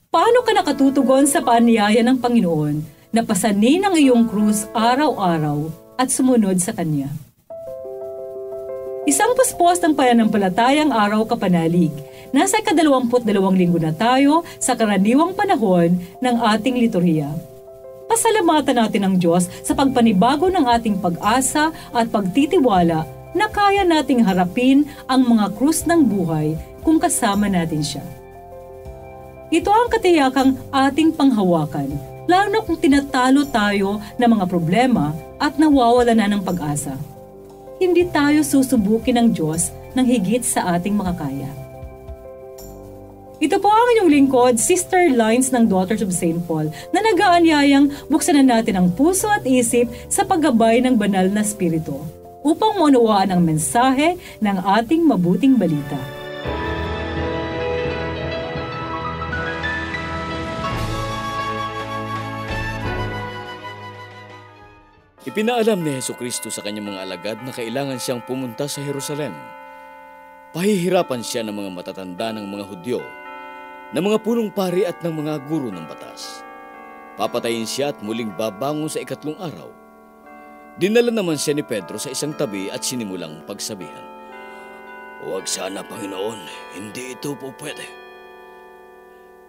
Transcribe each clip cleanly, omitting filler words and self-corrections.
Paano ka nakatutugon sa paanyaya ng Panginoon na pasanin ang iyong krus araw-araw at sumunod sa Kanya? Isang puspos ng pananampalatayang araw kapanalig. Nasa ika-22 linggo na tayo sa karaniwang panahon ng ating liturhiya. Pasalamatan natin ang Diyos sa pagpanibago ng ating pag-asa at pagtitiwala na kaya nating harapin ang mga krus ng buhay kung kasama natin siya. Ito ang katiyakang ating panghawakan, lalo na kung tinatalo tayo ng mga problema at nawawala na ng pag-asa. Hindi tayo susubukin ng Diyos ng higit sa ating makakaya. Ito po ang inyong lingkod, Sister Lines ng Daughters of St. Paul, na nag-aanyayang buksan na natin ang puso at isip sa paggabay ng banal na Espiritu upang maunawaan ang mensahe ng ating mabuting balita. Ipinaalam ni Hesukristo sa kanyang mga alagad na kailangan siyang pumunta sa Jerusalem. Pahihirapan siya ng mga matatanda ng mga Hudyo, ng mga punong pari at ng mga guro ng batas. Papatayin siya at muling babangon sa ikatlong araw. Dinala naman siya ni Pedro sa isang tabi at sinimulang pagsabihan, "Huwag sana, Panginoon, hindi ito po pwede."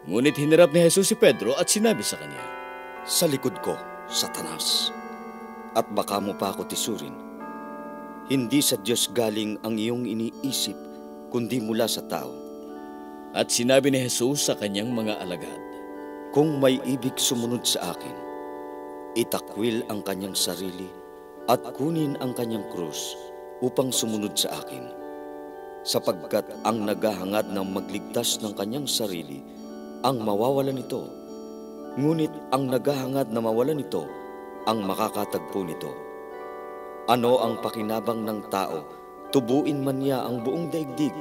Ngunit hinarap ni Jesus si Pedro at sinabi sa kanya, "Sa likod ko, Satanas, at baka mo pa ako tisurin. Hindi sa Diyos galing ang iyong iniisip, kundi mula sa tao." At sinabi ni Jesus sa kanyang mga alagad, "Kung may ibig sumunod sa akin, itakwil ang kanyang sarili at kunin ang kanyang krus upang sumunod sa akin. Sapagkat ang naghahangad ng magligtas ng kanyang sarili ang mawawalan nito, ngunit ang naghahangad na mawalan nito ang makakatagpo nito. Ano ang pakinabang ng tao, tubuin man niya ang buong daigdig,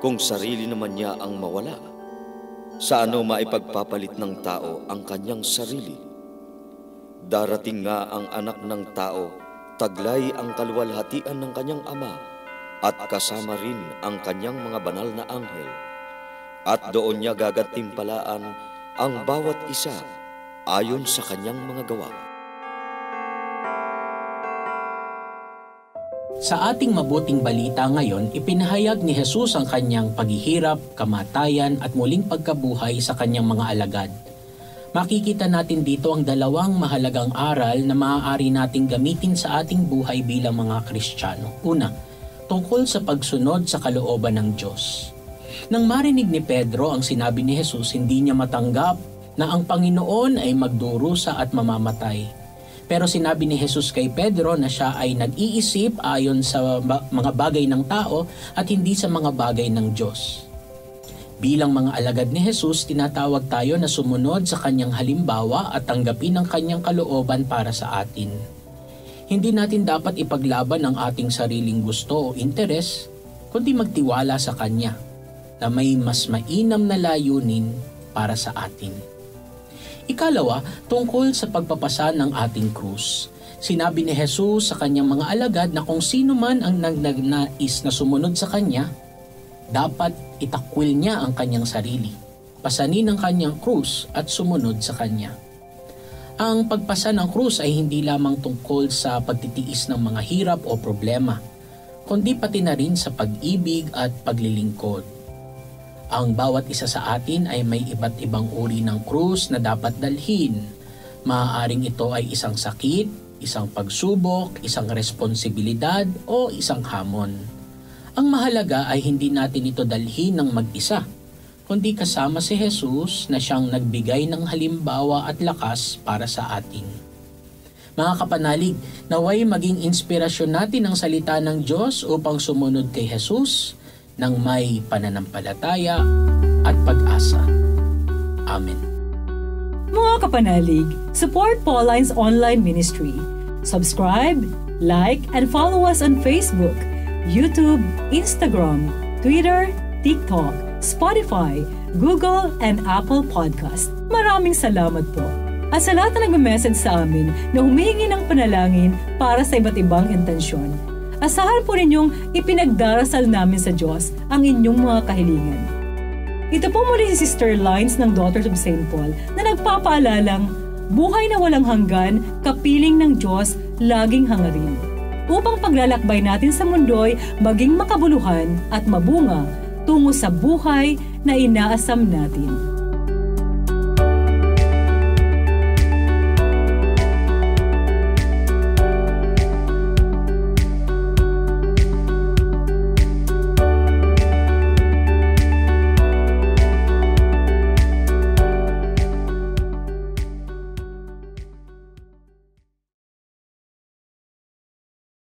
kung sarili naman niya ang mawala? Sa ano maipagpapalit ng tao ang kanyang sarili? Darating nga ang anak ng tao, taglay ang kaluwalhatian ng kanyang ama, at kasama rin ang kanyang mga banal na anghel. At doon niya gagatimpalaan ang bawat isa ayon sa kanyang mga gawa." Sa ating mabuting balita ngayon, ipinahayag ni Jesus ang kanyang paghihirap, kamatayan at muling pagkabuhay sa kanyang mga alagad. Makikita natin dito ang dalawang mahalagang aral na maaari nating gamitin sa ating buhay bilang mga Kristiyano. Una, tungkol sa pagsunod sa kalooban ng Diyos. Nang marinig ni Pedro ang sinabi ni Jesus, hindi niya matanggap na ang Panginoon ay magdurusa at mamamatay. Pero sinabi ni Jesus kay Pedro na siya ay nag-iisip ayon sa mga bagay ng tao at hindi sa mga bagay ng Diyos. Bilang mga alagad ni Jesus, tinatawag tayo na sumunod sa kanyang halimbawa at tanggapin ang kanyang kalooban para sa atin. Hindi natin dapat ipaglaban ang ating sariling gusto o interes, kundi magtiwala sa kanya na may mas mainam na layunin para sa atin. Ikalawa, tungkol sa pagpapasa ng ating krus. Sinabi ni Jesus sa kanyang mga alagad na kung sino man ang nagnanais na sumunod sa kanya, dapat itakwil niya ang kanyang sarili, pasanin ang kanyang krus at sumunod sa kanya. Ang pagpasa ng krus ay hindi lamang tungkol sa pagtitiis ng mga hirap o problema, kundi pati na rin sa pag-ibig at paglilingkod. Ang bawat isa sa atin ay may iba't ibang uri ng krus na dapat dalhin. Maaaring ito ay isang sakit, isang pagsubok, isang responsibilidad o isang hamon. Ang mahalaga ay hindi natin ito dalhin ng mag-isa, kundi kasama si Jesus na siyang nagbigay ng halimbawa at lakas para sa atin. Mga kapanalig, naway maging inspirasyon natin ang salita ng Diyos upang sumunod kay Jesus ng may pananampalataya at pag-asa. Amen. Mga kapanalig, support Pauline's online ministry. Subscribe, like, and follow us on Facebook, YouTube, Instagram, Twitter, TikTok, Spotify, Google, and Apple Podcast. Maraming salamat po. At sa lahat na nag-message sa amin na humihingi ng panalangin para sa iba't ibang intensyon, asahan po ninyong ipinagdarasal namin sa Diyos ang inyong mga kahilingan. Ito po muli si Sister Lines ng Daughters of St. Paul na nagpapaalalang buhay na walang hanggan, kapiling ng Diyos, laging hangarin. Upang paglalakbay natin sa mundo'y maging makabuluhan at mabunga tungo sa buhay na inaasam natin.